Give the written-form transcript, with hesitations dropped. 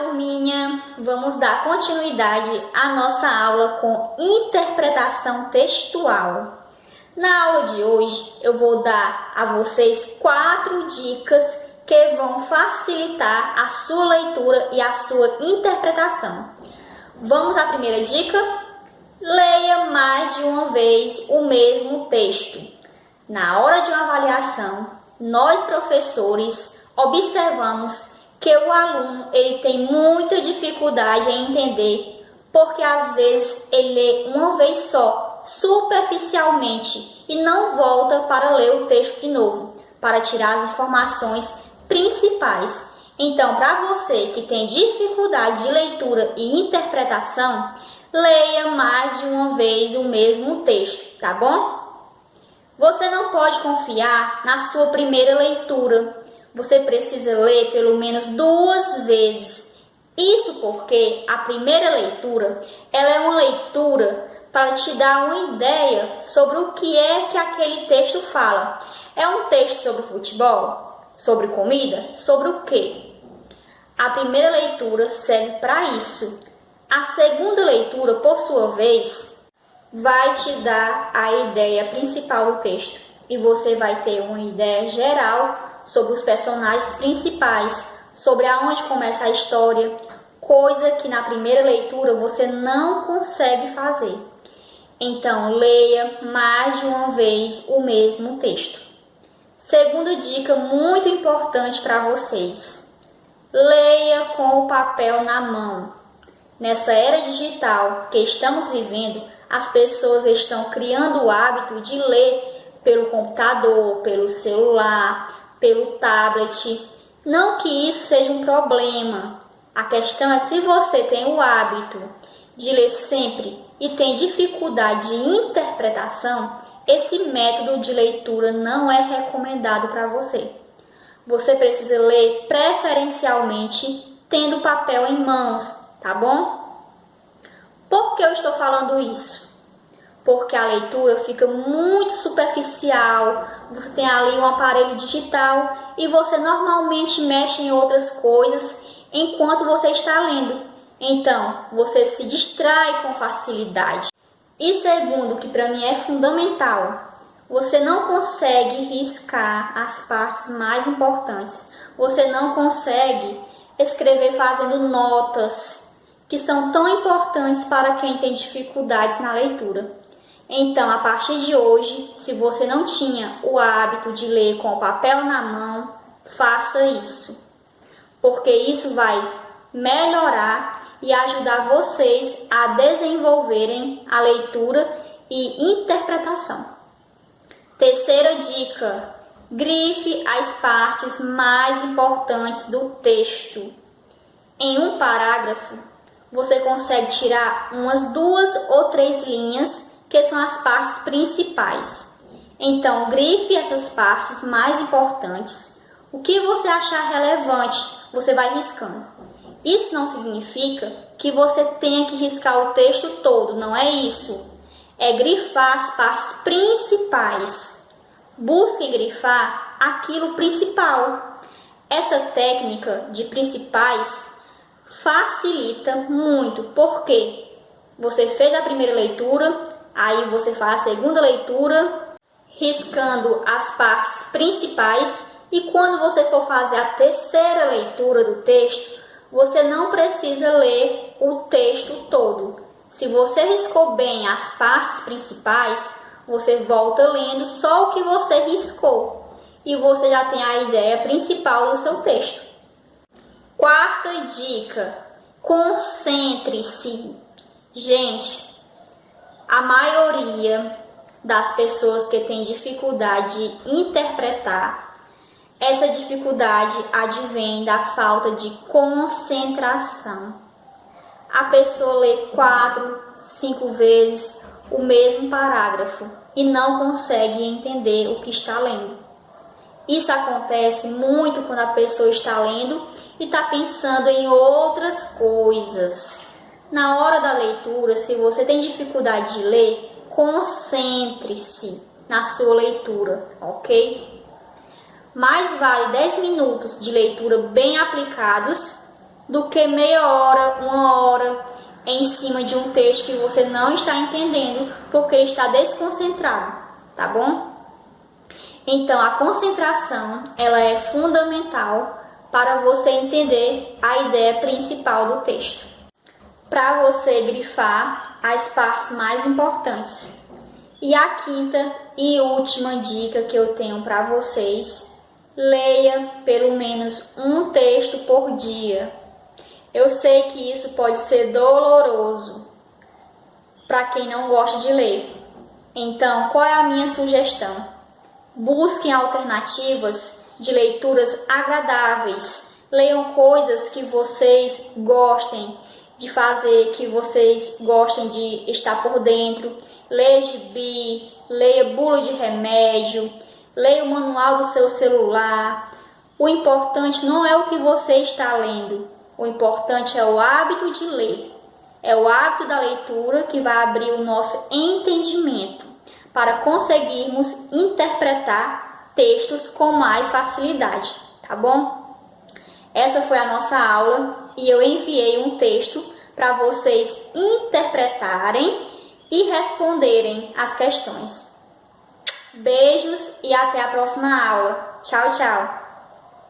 turminha! Vamos dar continuidade à nossa aula com interpretação textual. Na aula de hoje, eu vou dar a vocês 4 dicas que vão facilitar a sua leitura e a sua interpretação. Vamos à primeira dica? Leia mais de uma vez o mesmo texto. Na hora de uma avaliação, nós professores observamos que o aluno ele tem muita dificuldade em entender, porque às vezes ele lê uma vez só, superficialmente, e não volta para ler o texto de novo, para tirar as informações principais. Então, para você que tem dificuldade de leitura e interpretação, leia mais de uma vez o mesmo texto, tá bom? Você não pode confiar na sua primeira leitura. Você precisa ler pelo menos 2 vezes. Isso porque a primeira leitura, ela é uma leitura para te dar uma ideia sobre o que é que aquele texto fala. É um texto sobre futebol? Sobre comida? Sobre o quê? A primeira leitura serve para isso. A segunda leitura, por sua vez, vai te dar a ideia principal do texto. E você vai ter uma ideia geral sobre os personagens principais, sobre aonde começa a história, coisa que na primeira leitura você não consegue fazer. Então, leia mais de uma vez o mesmo texto. Segunda dica muito importante para vocês: leia com o papel na mão. Nessa era digital que estamos vivendo, as pessoas estão criando o hábito de ler pelo computador, pelo celular, pelo tablet. Não que isso seja um problema. A questão é se você tem o hábito de ler sempre e tem dificuldade de interpretação, esse método de leitura não é recomendado para você. Você precisa ler preferencialmente tendo papel em mãos, tá bom? Por que eu estou falando isso? Porque a leitura fica muito superficial, você tem ali um aparelho digital e você normalmente mexe em outras coisas enquanto você está lendo. Então, você se distrai com facilidade. E segundo, que para mim é fundamental, você não consegue riscar as partes mais importantes. Você não consegue escrever fazendo notas, que são tão importantes para quem tem dificuldades na leitura. Então, a partir de hoje, se você não tinha o hábito de ler com o papel na mão, faça isso. Porque isso vai melhorar e ajudar vocês a desenvolverem a leitura e interpretação. Terceira dica: grife as partes mais importantes do texto. Em um parágrafo, você consegue tirar umas 2 ou 3 linhas que são as partes principais. Então, grife essas partes mais importantes. O que você achar relevante, você vai riscando. Isso não significa que você tenha que riscar o texto todo, não é isso. É grifar as partes principais. Busque grifar aquilo principal. Essa técnica de principais facilita muito, porque você fez a primeira leitura, aí você faz a segunda leitura, riscando as partes principais, e quando você for fazer a terceira leitura do texto, você não precisa ler o texto todo. Se você riscou bem as partes principais, você volta lendo só o que você riscou, e você já tem a ideia principal do seu texto. Quarta dica: concentre-se. Gente, a maioria das pessoas que tem dificuldade de interpretar, essa dificuldade advém da falta de concentração. A pessoa lê 4, 5 vezes o mesmo parágrafo e não consegue entender o que está lendo. Isso acontece muito quando a pessoa está lendo e está pensando em outras coisas. Na hora da leitura, se você tem dificuldade de ler, concentre-se na sua leitura, ok? Mais vale 10 minutos de leitura bem aplicados do que meia hora, uma hora em cima de um texto que você não está entendendo porque está desconcentrado, tá bom? Então, a concentração, ela é fundamental para você entender a ideia principal do texto. Para você grifar as partes mais importantes. E a quinta e última dica que eu tenho para vocês: leia pelo menos um texto por dia. Eu sei que isso pode ser doloroso para quem não gosta de ler. Então, qual é a minha sugestão? Busquem alternativas de leituras agradáveis. Leiam coisas que vocês gostem de fazer, que vocês gostem de estar por dentro. Leia gibi, leia bula de remédio, leia o manual do seu celular. O importante não é o que você está lendo, o importante é o hábito de ler. É o hábito da leitura que vai abrir o nosso entendimento para conseguirmos interpretar textos com mais facilidade, tá bom? Essa foi a nossa aula e eu enviei um texto para vocês interpretarem e responderem as questões. Beijos e até a próxima aula. Tchau, tchau!